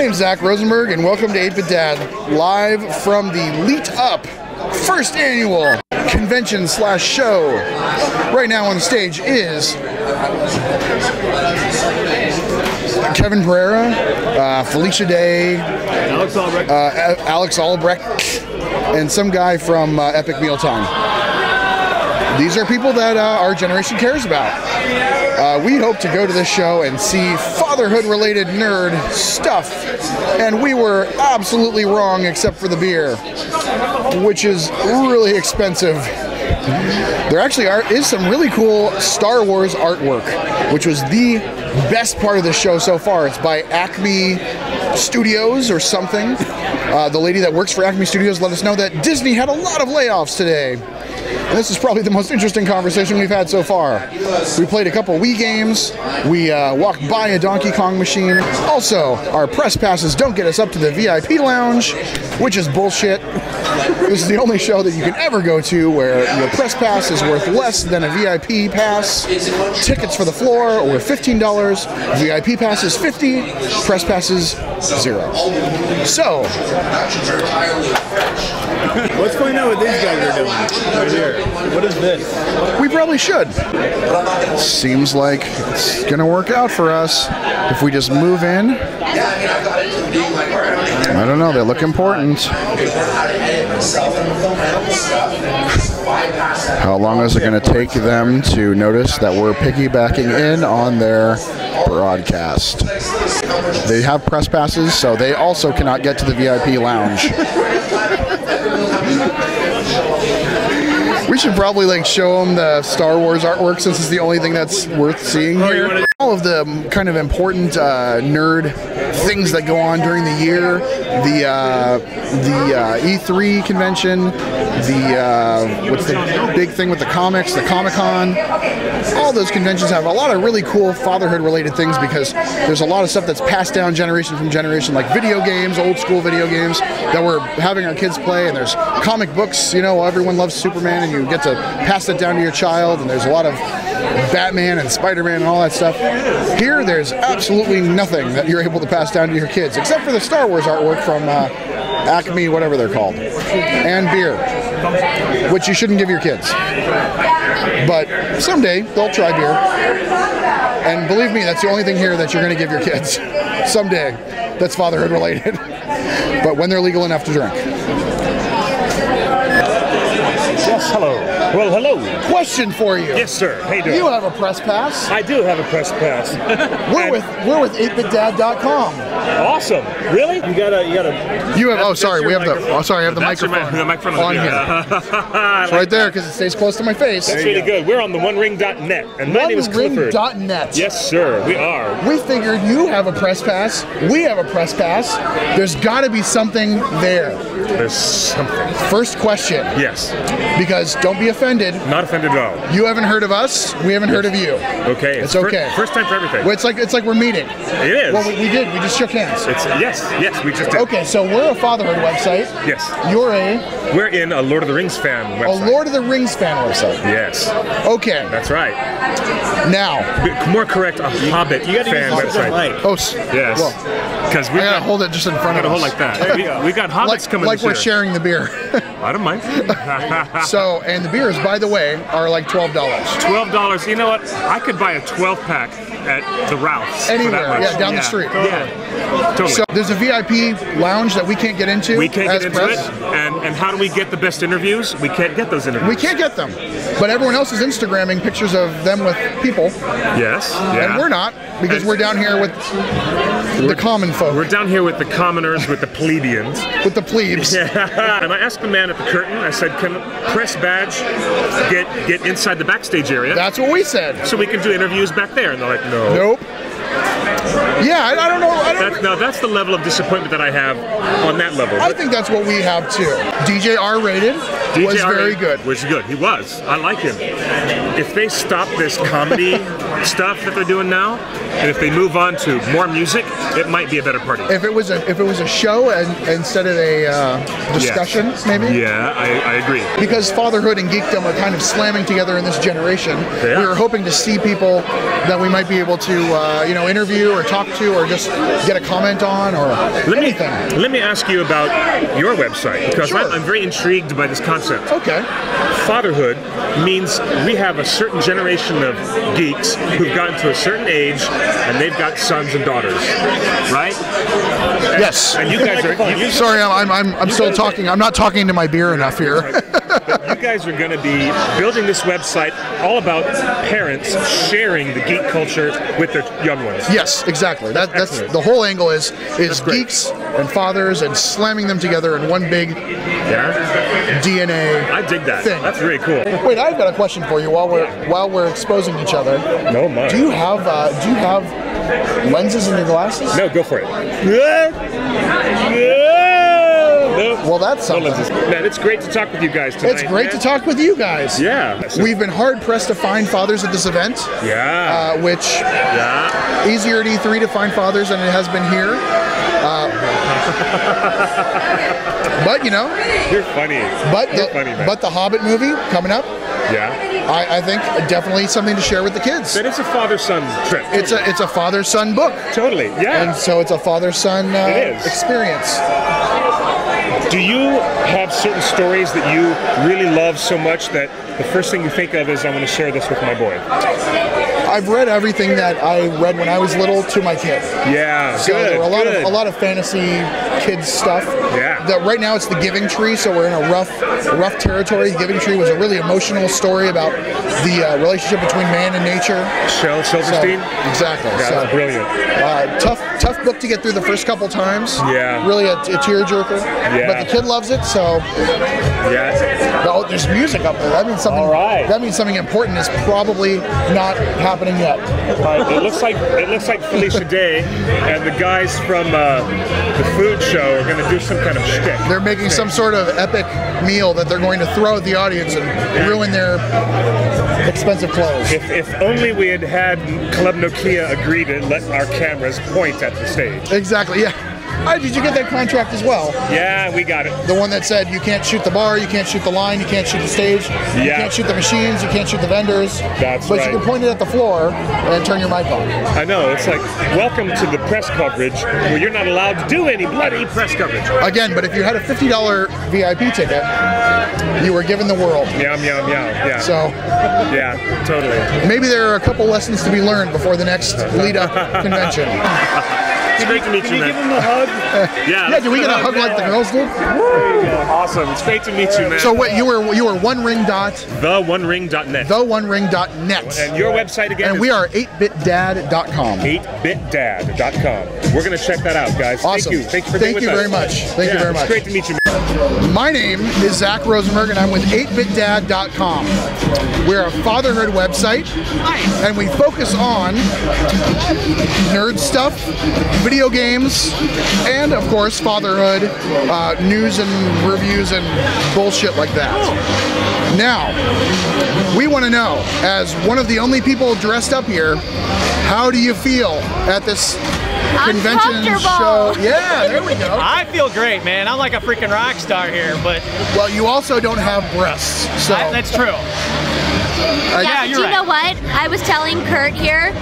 name's Zach Rosenberg, and welcome to 8-Bit Dad, live from the LeetUP first annual convention/show. Right now on the stage is Kevin Pereira, Felicia Day, Alex Albrecht, and some guy from Epic Mealtime. These are people that our generation cares about. We hope to go to this show and see fatherhood-related nerd stuff, and we were absolutely wrong except for the beer, which is really expensive. There actually is some really cool Star Wars artwork, which was the best part of the show so far. It's by Acme Studios or something. The lady that works for Acme Studios let us know that Disney had a lot of layoffs today. And this is probably the most interesting conversation we've had so far. We played a couple Wii games. We walked by a Donkey Kong machine. Also, our press passes don't get us up to the VIP lounge, which is bullshit. This is the only show that you can ever go to where your press pass is worth less than a VIP pass. Tickets for the floor were $15. VIP pass is $50. Press passes $0. So, let's find out what these guys are doing right here. What is this? We probably should. Seems like it's gonna work out for us if we just move in. I don't know, they look important. How long is it gonna take them to notice that we're piggybacking in on their broadcast? They have press passes, so they also cannot get to the VIP lounge. We should probably like show them the Star Wars artwork since it's the only thing that's worth seeing here. All of the kind of important nerd things that go on during the year, the E3 convention, what's the big thing with the comics, the Comic-Con. All those conventions have a lot of really cool fatherhood-related things because there's a lot of stuff that's passed down generation from generation, like video games, old school video games that we're having our kids play, and there's comic books, you know, everyone loves Superman, and you get to pass that down to your child, and there's a lot of Batman and Spider-Man and all that stuff. Here, there's absolutely nothing that you're able to pass down to your kids, except for the Star Wars artwork from Acme, whatever they're called, and beer, which you shouldn't give your kids. But someday, they'll try beer. And believe me, that's the only thing here that you're going to give your kids. Someday. That's fatherhood related. But when they're legal enough to drink. Yes, hello. Well, hello. Question for you. Yes, sir. How you doing? You have a press pass. I do have a press pass. We're with 8bitdad.com. Awesome. Really? You got a. You have. Oh, sorry. We have the. Oh, sorry. I have the microphone. The microphone on here. It's right there because it stays close to my face. That's really good. We're on the OneRing.net, and my name is Clifford. OneRing.net. Yes, sir. We are. We figured you have a press pass. We have a press pass. There's got to be something there. There's something. First question. Yes. Because don't be offended. Not offended at all. You haven't heard of us. We haven't heard of you. Okay. It's okay. First time for everything. Well, it's like we're meeting. It is. Well, we did. We just shook hands. Yes, we just did. Okay, so we're a fatherhood website. Yes. We're in a Lord of the Rings fan website. A Lord of the Rings fan website. Yes. Okay. That's right. Now. More correct, a Hobbit fan website. Oh, yes. Because we gotta hold it just in front of us. Hold like that. We got Hobbits coming. Like we're sharing the beer. I don't mind. So, and the beers, by the way, are like $12. $12. You know what? I could buy a 12-pack at the Ralph's. Anywhere, yeah, down the street. Yeah, totally. So there's a VIP lounge that we can't get into. We can't get into it. And how do we get the best interviews? We can't get those interviews. We can't get them. But everyone else is Instagramming pictures of them with people. Yes. Yeah. And we're not, because we're down here with the common folk. We're down here with the commoners, with the plebeians. With the plebes. Yeah. And I asked the man at the curtain, I said, can press badge get inside the backstage area? That's what we said. So we can do interviews back there. And they're like, no. Nope. Yeah, I don't know. That's the level of disappointment that I have on that level. I think that's what we have too. DJ R-rated. was very good. Was good. He was. I like him. If they stop this comedy stuff that they're doing now, and if they move on to more music, it might be a better party. If it was a show and instead of a discussion, maybe. Yeah, I agree. Because fatherhood and geekdom are kind of slamming together in this generation. Yeah. We were hoping to see people that we might be able to, interview or talk to or just get a comment on or anything. Let me ask you about your website, because Sure. I'm very intrigued by this concept. Okay. Fatherhood means we have a certain generation of geeks who've gotten to a certain age and they've got sons and daughters, right? Yes. And you guys are. Sorry, I'm still talking. I'm not talking to my beer enough here. But you guys are going to be building this website all about parents sharing the geek culture with their young ones. Yes, exactly. That's the whole angle is geeks and fathers and slamming them together in one big DNA. I dig that. Thing. That's really cool. Wait, I've got a question for you while we're exposing each other. No, mine. Do you have lenses in your glasses? No, go for it. Well, that's something. Man, it's great to talk with you guys tonight. It's great to talk with you guys. Yeah. We've been hard pressed to find fathers at this event. Yeah. Which easier at E3 to find fathers than it has been here. But you're funny. You're funny, man. But the Hobbit movie coming up. Yeah. I think definitely something to share with the kids. That is a father-son trip. It's a father-son book. Totally. Yeah. And so it's a father-son experience. Do you have certain stories that you really love so much that the first thing you think of is, I'm going to share this with my boy? I've read everything that I read when I was little to my kid. Yeah, so there were a lot of fantasy kids stuff. Yeah. That right now it's the Giving Tree, so we're in a rough territory. The Giving Tree was a really emotional story about the relationship between man and nature. Shel Silverstein. Exactly. Yeah, that's brilliant. Tough book to get through the first couple times. Yeah. Really a tearjerker. Yeah. But the kid loves it, so. Yeah. Oh, there's music up there. That means something. All right. That means something important is probably not happening yet. It looks like Felicia Day and the guys from the food show are going to do some kind of shtick. They're making some sort of epic meal that they're going to throw at the audience and ruin their expensive clothes. If only we had Club NOKIA agree to let our cameras point at the stage. Exactly. Yeah. Did you get that contract as well? Yeah, we got it. The one that said you can't shoot the bar, you can't shoot the line, you can't shoot the stage, you can't shoot the machines, you can't shoot the vendors. That's but right. You can point it at the floor and turn your mic on. I know. It's like, welcome to the press coverage where you're not allowed to do any bloody press coverage. Again, but if you had a $50 VIP ticket, you were given the world. Yum, yum, yum. Yeah. So. Yeah, totally. Maybe there are a couple lessons to be learned before the next LeetUP convention. It's great to meet you, man. Can you give him a hug? Yeah, did we get a hug like the girls did? Awesome. It's great to meet you, man. So what, you were One Ring dot? TheOneRing.net. TheOneRing.net. And your website again? And we are 8bitdad.com. 8bitdad.com. We're going to check that out, guys. Awesome. Thank you. Thank you for being with us. Very much. Thank you very much. It's great to meet you, man. My name is Zach Rosenberg, and I'm with 8bitdad.com. We're a fatherhood website, and we focus on nerd stuff, video games, and of course fatherhood, news and reviews and bullshit like that. Now, we want to know, as one of the only people dressed up here, how do you feel at this convention show? Yeah, there we go. I feel great, man. I'm like a freaking rock star here, but... Well, you also don't have breasts, so... That's true. Yeah, you're do you right. know what? I was telling Curt here,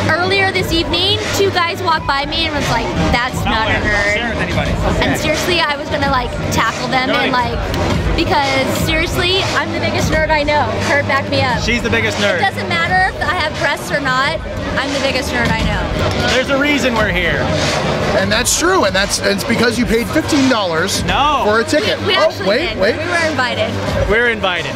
earlier this evening, 2 guys walked by me and was like, that's not a nerd. Share with anybody. And seriously, I was gonna like tackle them and like, because seriously, I'm the biggest nerd I know. Curt, back me up. She's the biggest nerd. It doesn't matter if I have breasts or not, I'm the biggest nerd I know. There's a reason we're here. And that's true, and it's because you paid $15 for a ticket. We actually did. Wait. We were invited. We're invited.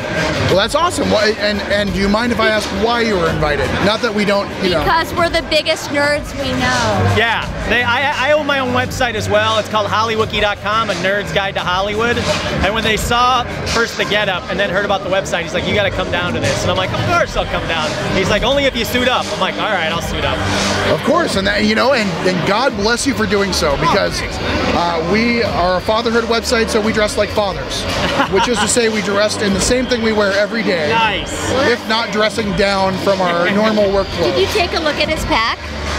Well, that's awesome. And do you mind if I ask why you were invited. Not that we don't, you know. Because we're the biggest nerds we know. Yeah, I own my own website as well. It's called HollyWookie.com, a nerd's guide to Hollywood. And when they saw first the getup and then heard about the website, he's like, you got to come down to this. And I'm like, of course I'll come down. He's like, only if you suit up. I'm like, all right, I'll suit up. Of course, and that, you know, and God bless you for doing so, because we are a fatherhood website, so we dress like fathers, which is to say we dressed in the same thing we wear every day. Nice. If not dressing down from our normal work clothes. Did you take a look at his pack?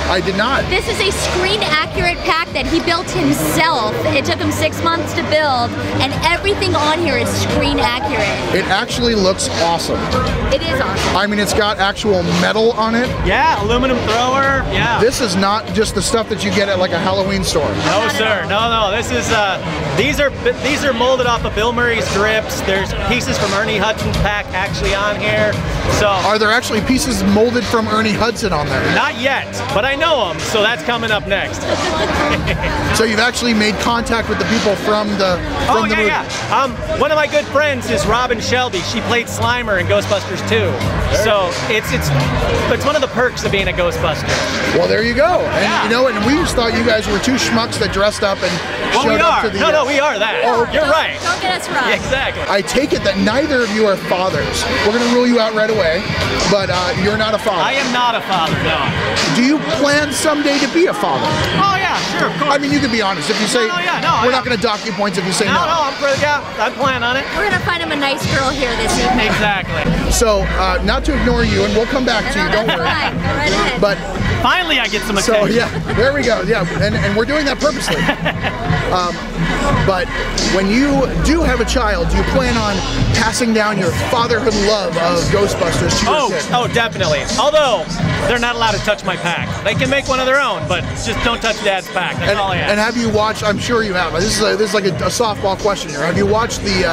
I did not. This is a screen-accurate pack that he built himself. It took him 6 months to build, and everything on here is screen-accurate. It actually looks awesome. It is awesome. I mean, it's got actual metal on it. Yeah, aluminum thrower. Yeah. This is not just the stuff that you get at like a Halloween store. No, sir. No. This is these are molded off of Bill Murray's drips. There's pieces from Ernie Hudson's pack actually on here. So are there actually pieces molded from Ernie Hudson on there? Not yet, but I know them, so that's coming up next. So you've actually made contact with the people from the movie? Yeah. One of my good friends is Robin Shelby. She played Slimer in Ghostbusters 2. So it's one of the perks of being a Ghostbuster. Well, there you go. And you know, and we just thought you guys were two schmucks that dressed up and showed up to the. No, we are that. Oh, you're right. Don't get us wrong. Yeah, exactly. I take it that neither of you are fathers. We're gonna rule you out right away, but you're not a father. I am not a father. No. Do you plan someday to be a father? Oh yeah, sure, of course. I mean, you can be honest. If you say we're not gonna dock you points if you say no. No, I'm planning on it. We're gonna find him a nice girl here this evening. Exactly. So, not to ignore you, and we'll come back to you. Don't worry. Fine. Go right ahead. But finally, I get some attention. so yeah, there we go. Yeah, and we're doing that purposely. But when you do have a child, do you plan on passing down your fatherhood love of Ghostbusters to your kid? Oh, definitely. Although they're not allowed to touch my pack. They can make one of their own, but just don't touch Dad's pack. That's all I ask. And have you watched? I'm sure you have. This is like a softball question here. Have you watched the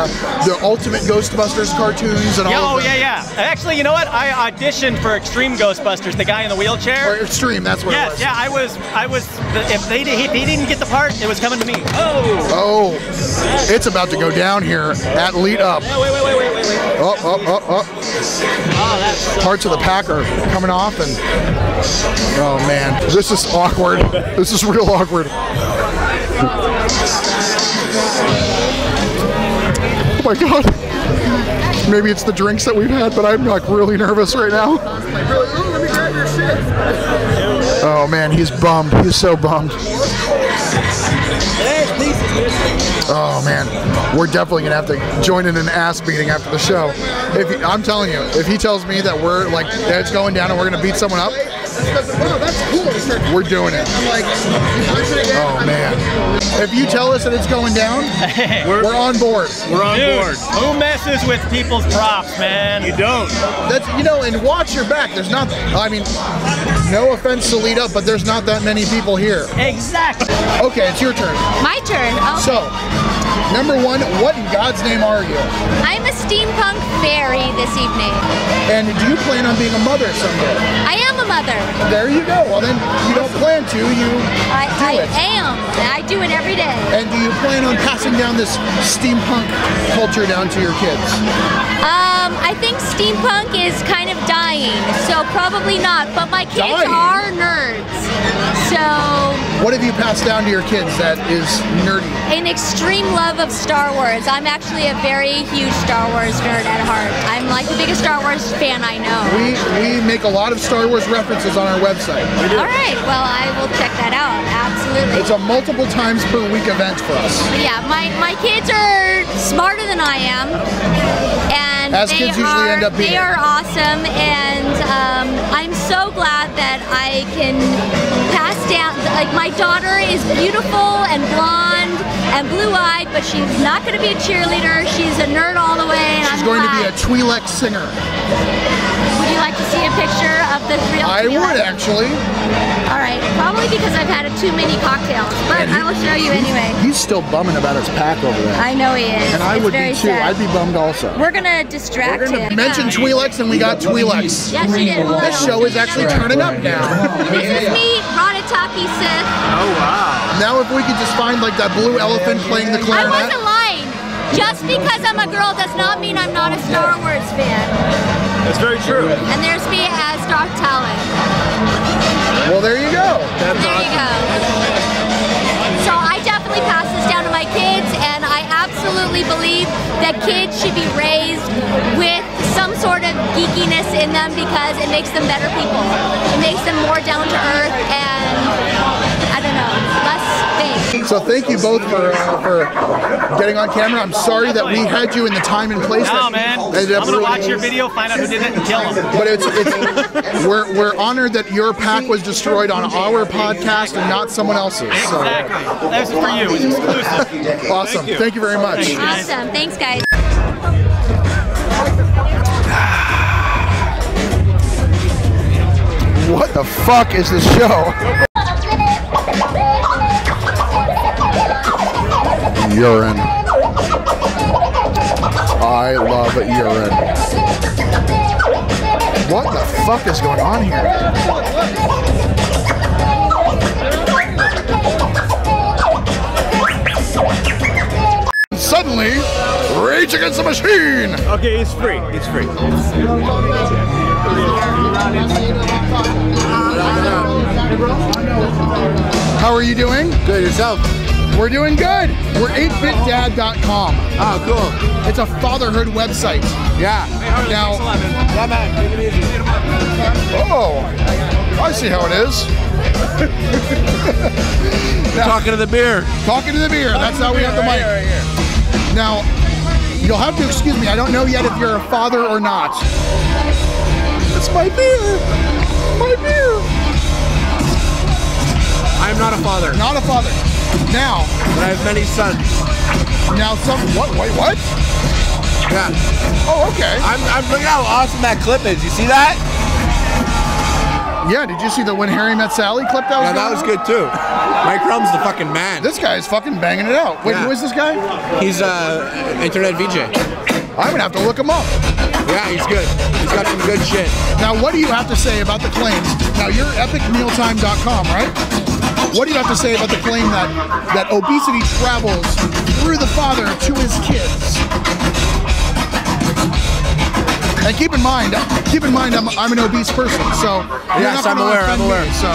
Ultimate Ghostbusters cartoons and all of them? Yeah. Actually, you know what? I auditioned for Extreme Ghostbusters, the guy in the wheelchair. Or Extreme, that's what it was. Yeah, I was. If he didn't get the part, it was coming to me. Oh, it's about to go down here at LeetUP. Wait. Oh, parts of the pack are coming off, and oh man, this is awkward. This is real awkward. Oh my god. Maybe it's the drinks that we've had, but I'm like really nervous right now. Oh man, he's bummed. He's so bummed. Oh man, we're definitely gonna have to join in an ass beating after the show. I'm telling you, if he tells me that we're like that it's going down and we're gonna beat someone up, we're doing it. Oh man, if you tell us that it's going down, we're on board. We're on board. Who messes with people's props, man? You don't. That's and watch your back. There's not. I mean, no offense to LeetUP, but there's not that many people here. Exactly. Okay, it's your turn. My turn. Okay. So, number one, what in God's name are you? I'm a steampunk fairy this evening. And do you plan on being a mother someday? I am a mother. There you go. Well, then you don't plan to. You do it. I am. I do it every day. And do you plan on passing down this steampunk culture down to your kids? I think steampunk is kind of dying, so probably not. But my kids are nerds, so. What have you passed down to your kids that is nerdy? An extreme love of Star Wars. I'm actually a very huge Star Wars nerd at heart. I'm like the biggest Star Wars fan I know. We make a lot of Star Wars references on our website. All right, well I will check that out. Absolutely. It's a multiple times per week event for us. But yeah, my kids are smarter than I am, and as kids usually end up being. They are awesome, and I'm so glad that I can pass down. Like my daughter is beautiful and blonde and blue-eyed, but she's not going to be a cheerleader. She's a nerd all the way. And she's going to be a Twi'lek singer. Would you like to see a picture of the real I Twi'lek? would actually. All right, probably because I've had too many cocktails, but I will show you anyway. He's still bumming about his pack over there. I know he is. And I would be too. Sad. I'd be bummed also. We're gonna distract him. Mention Twi'leks and we got Twi'leks. Yes, you did. This show is actually turning up now. This is me, Ratataki Sith. Oh wow. Now if we could just find like that blue elephant playing the clarinet. I wasn't lying. Just because I'm a girl does not mean I'm not a Star Wars fan. That's very true. And there's me as stock talent. Well, there you go. There you go. So I definitely pass this down to my kids, and I absolutely believe that kids should be raised with some sort of geekiness in them because it makes them better people. It makes them more down to earth and, I don't know, less fake. So thank you both for getting on camera. I'm sorry that we had you in the time and place. No, man. I'm gonna watch your video, find out who did it, and kill him. But we're honored that your pack was destroyed on our podcast and not someone else's. So. Exactly. That's for you. It's exclusive. Awesome. Thank you very much. Awesome. Thanks, guys. What the fuck is this show? Urine. I love urine. What the fuck is going on here? Suddenly, Rage Against the Machine! Okay, it's free. It's free. How are you doing? Good, yourself? We're doing good. We're 8bitdad.com. Oh, cool. It's a fatherhood website. Yeah. Now, Yeah, man. Take it easy. oh, I see how it is. Talking to the beer. Talking to the beer. That's how we have the mic. Right here. Now, you'll have to excuse me. I don't know yet if you're a father or not. It's my beer. My beer. I'm not a father, Not a father. Now, but I have many sons. What? Wait, what? Yeah. Oh, okay. I'm look at how awesome that clip is. You see that? Yeah, did you see the When Harry Met Sally clip that was Yeah, that was going good too. Mike Crumb's the fucking man. This guy is fucking banging it out. Wait, Yeah. who is this guy? He's internet VJ. I'm gonna have to look him up. Yeah, he's good. He's got some good shit. Now, what do you have to say about the claims? Now, you're epicmealtime.com, right? What do you have to say about the claim that obesity travels through the father to his kids? And keep in mind, I'm an obese person, so you're Yes, not I'm gonna aware. offend I'm aware. me, so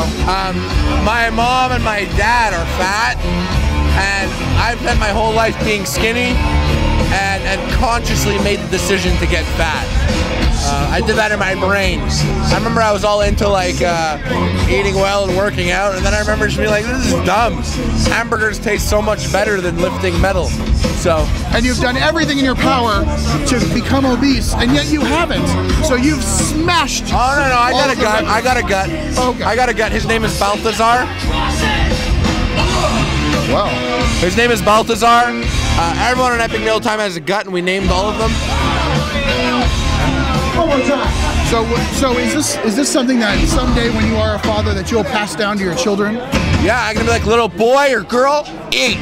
My mom and my dad are fat, and I've spent my whole life being skinny, and consciously made the decision to get fat. I did that in my brain. I remember I was all into like eating well and working out, and then I remember just being like, this is dumb. Hamburgers taste so much better than lifting metal. So, and you've done everything in your power to become obese, and yet you haven't. So you've smashed. oh no, I got a gut. I got a gut. Okay. I got a gut. His name is Balthazar. Wow. His name is Balthazar. Everyone on Epic Meal Time has a gut, and we named all of them. So is this something that someday when you are a father that you'll pass down to your children? Yeah, I'm gonna be like, little boy or girl, eat.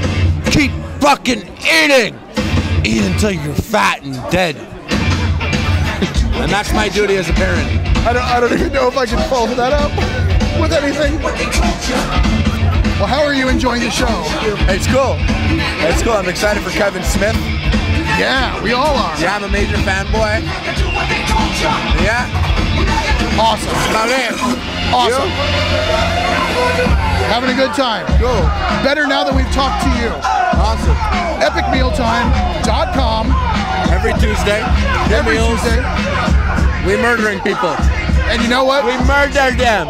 Keep fucking eating. Eat until you're fat and dead. And that's my duty as a parent. I don't even know if I can follow that up with anything. Well, how are you enjoying the show? It's cool. It's cool. I'm excited for Kevin Smith. Yeah, we all are. Yeah, I'm a major fanboy. Yeah. Awesome. About it. Awesome. Having a good time. Cool. Better now that we've talked to you. Awesome. epicmealtime.com. Every Tuesday. Every meals. Tuesday. We murdering people. And you know what? We murder them.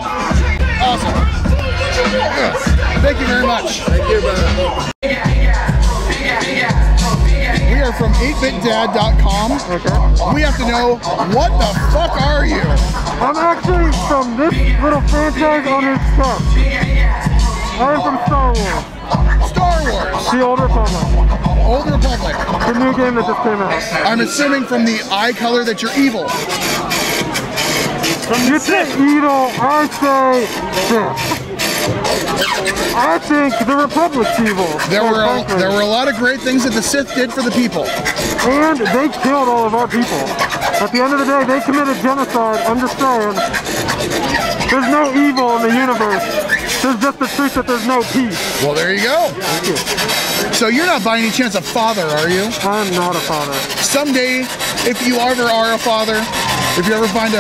Awesome. Yeah. Thank you very much. Thank you, brother. We are from 8bitdad.com. Okay. We have to know, what the fuck are you? I'm actually from this little franchise on his stuff. I'm from Star Wars. Star Wars. The Old Republic. Old Republic. The new game that just came out. I'm assuming from the eye color that you're evil. You say evil, I say Sith. I think the Republic's evil. There were a lot of great things that the Sith did for the people. And they killed all of our people. At the end of the day, they committed genocide. Understand, there's no evil in the universe. There's just the truth that there's no peace. Well, there you go. So you're not by any chance a father, are you? I'm not a father. Someday, if you ever are a father, if you ever find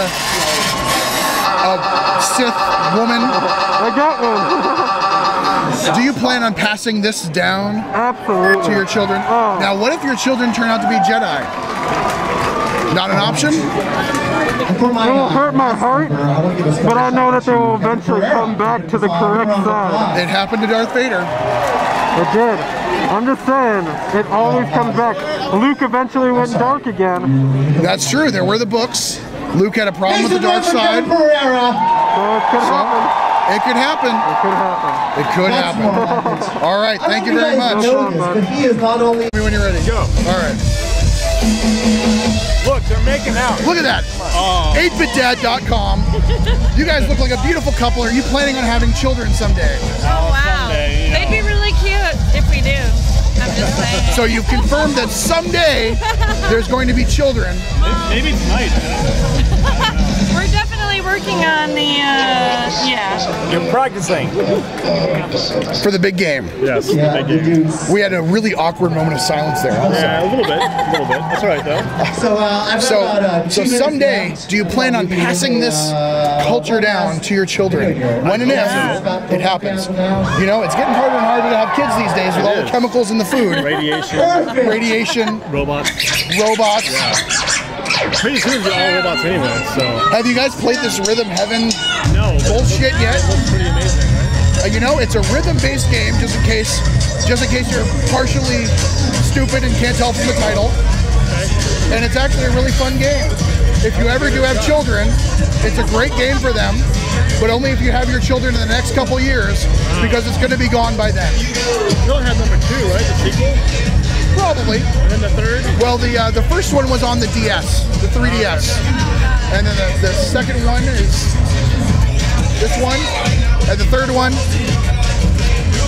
a Sith woman. I got one. Do you plan on passing this down Absolutely. to your children? Oh. Now, what if your children turn out to be Jedi? Not an option? It will hurt my heart, but I know that they will eventually come back to the correct side. It happened to Darth Vader. It did. I'm just saying, it always comes back. Luke eventually went dark again. That's true. There were the books. Luke had a problem with the dark side. So it could happen. It could happen. It could happen. It could happen. All right. Thank you very much. But he is not only. When you're ready. Go. All right. Look, they're making out. Look at that. 8bitdad.com. You guys look like a beautiful couple. Are you planning on having children someday? Oh, wow. Someday, you know. They'd be really cute if we do. I'm just saying. So you've confirmed that someday there's going to be children. Maybe tonight. We're definitely working on the, yeah. You're practicing. For the big game. Yes, big game. We had a really awkward moment of silence there also. Yeah, a little bit. That's all right, though. So someday, do you plan on passing this culture down to your children? When and if it happens. You know, it's getting harder and harder to have kids these days with all the chemicals in the food. Radiation. Robots. Pretty soon we'll be all robots anyway, so. Have you guys played this Rhythm Heaven bullshit yet? That's pretty amazing, right? You know, it's a rhythm-based game, just in case you're partially stupid and can't tell from the title. Okay. And it's actually a really fun game. If you ever do have children, it's a great game for them, but only if you have your children in the next couple years, because it's going to be gone by then. You don't have number 2, right? The sequel? Probably. And then the third? Well, the first one was on the DS, the 3DS. And then the second one is this one. And the third one,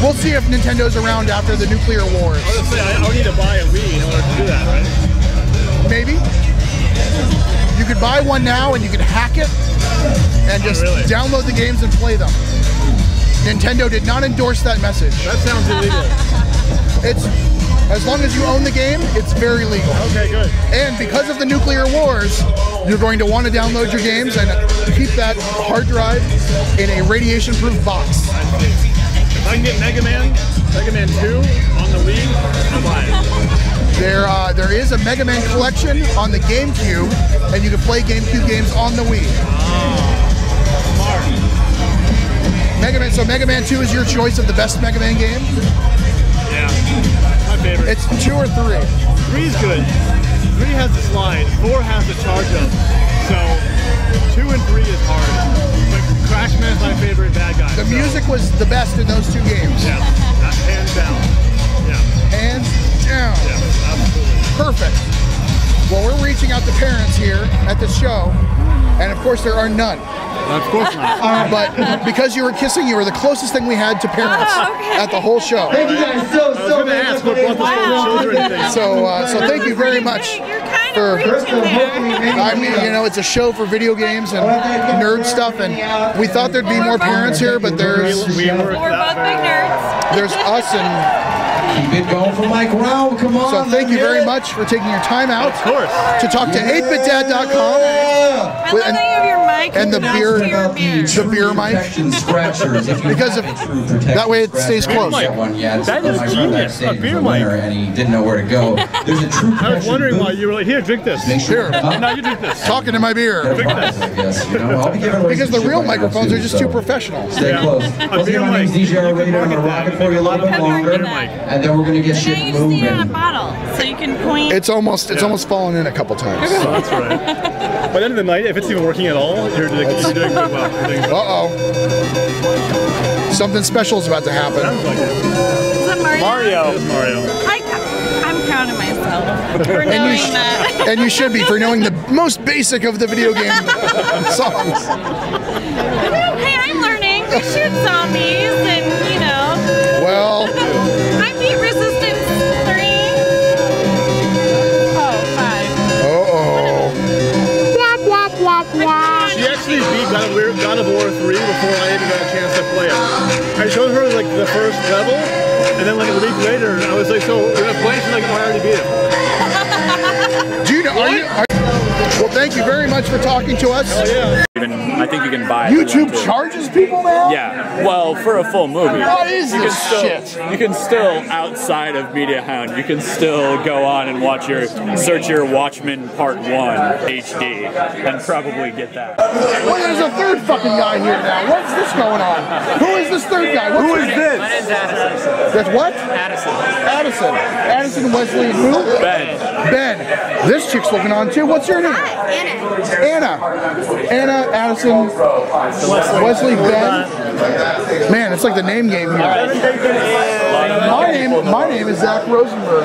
we'll see if Nintendo's around after the nuclear wars. I was going to say, I don't need to buy a Wii in order to do that, right? Maybe. You could buy one now and you could hack it and just download the games and play them. Nintendo did not endorse that message. That sounds illegal. It's, as long as you own the game, it's very legal. Okay, good. And because of the nuclear wars, you're going to want to download your games and keep that hard drive in a radiation-proof box. If I can get Mega Man 2 on the Wii, I'll buy it. There is a Mega Man collection on the GameCube, and you can play GameCube games on the Wii. Smart. So Mega Man 2 is your choice of the best Mega Man game? Yeah, my favorite. It's 2 or 3? 3 is good. 3 has the slide, 4 has the charge up. So 2 and 3 is hard. But Crash Man is my favorite bad guy. The music was the best in those 2 games. Yeah, that's hands down. Yeah. Hands down. Yeah, absolutely. Perfect. Well, we're reaching out to parents here at the show, and of course there are none. Of course not. But because you were kissing, you were the closest thing we had to parents at the whole show. Thank you guys so ask what brought the children thing. So thank you very much. You're kind of reaching there. I mean, you know, it's a show for video games and nerd stuff, and we thought there'd be more parents here, but there's We're both big nerds. there's us and. Keep it going for Mike Rao. Come on. So thank you very much for taking your time out to talk to 8bitdad.com. I love that you have your mic and the beer, the beer mic, because of that way it stays close. That is genius. A beer mic. And he didn't know where to go. There's a true I was wondering why you were like, here, drink this. Here, now you drink this. talking to my beer. Drink this. Because the real microphones are just too professional. Stay close. A beer My name's mic. DJ R-Rated. I'm gonna rock it for you a little bit longer, and then we're gonna get Now shit you just need it on a moving. bottle, so you can point. It's almost fallen in a couple times. Oh, that's right. By the end of the night, if it's even working at all, you're doing pretty well. Something special is about to happen. Sounds like it. Is that Mario? It is Mario. I'm proud of myself for knowing that. And you should be, for knowing the most basic of the video game songs. Hey, I'm learning. We shoot zombies and, you know. Well, I beat Resistance 3. Oh, 5. She actually beat God of War 3 before I even got a chance to play it. I showed her like the first level, and then like a week later, I was like, so we're gonna play? She's like, oh, I already beat it. do you know? Well, thank you very much for talking to us. I think you can buy it. YouTube charges people now? Yeah. Well, for a full movie. What is this shit? You can still, outside of MediaHound, you can still go on and search your Watchmen Part 1 HD and probably get that. Well, there's a third fucking guy here now. What's this going on? Who is this third guy? Who is this? My name's Addison. That's what? Addison. Addison, Wesley, and who? Ben. This chick's looking on too. What's your name? Anna, Addison, Wesley, Ben. Man, it's like the name game here. My name is Zach Rosenberg,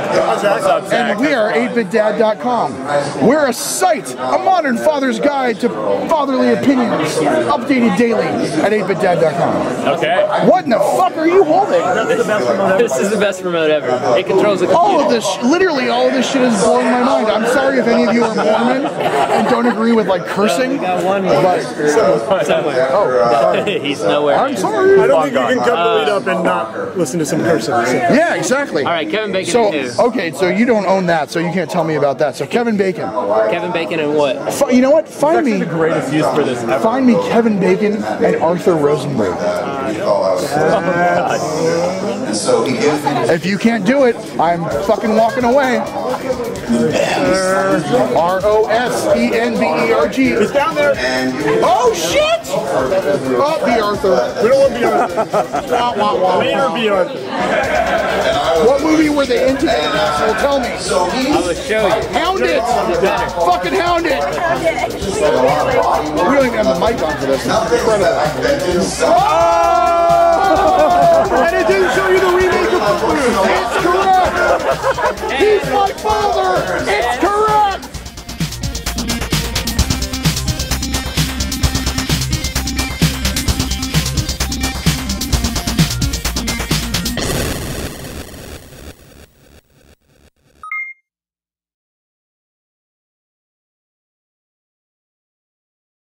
and we are 8bitdad.com. We're a site, a modern father's guide to fatherly opinions, updated daily at 8bitdad.com. Okay. What in the fuck are you holding? This is the best remote ever. It controls the all of this, literally all of this shit is blowing my mind. I'm sorry if any of you are Mormon and don't agree with like cursing. Somewhere. He's nowhere. I'm sorry. I don't think you can come to LeetUP and not listen to some cursing. So. Yeah, exactly. All right, Kevin Bacon. Okay, so you don't own that, so you can't tell me about that. So Kevin Bacon. Kevin Bacon and what? You know what? Find me the greatest use for this ever. Find me Kevin Bacon and Arthur Rosenberg. If you can't do it, I'm fucking walking away. Rosenberg. It's down there. Oh shit! Oh, B. Arthur. We don't want B. Arthur. Later, B. Arthur. What movie were they into? So tell me. I will show you. Hound it! Fucking hound it! We don't even have the mic on for this. It's incredible. Oh! And it didn't show you the remake of Footloose. It's correct! He's my father! It's correct!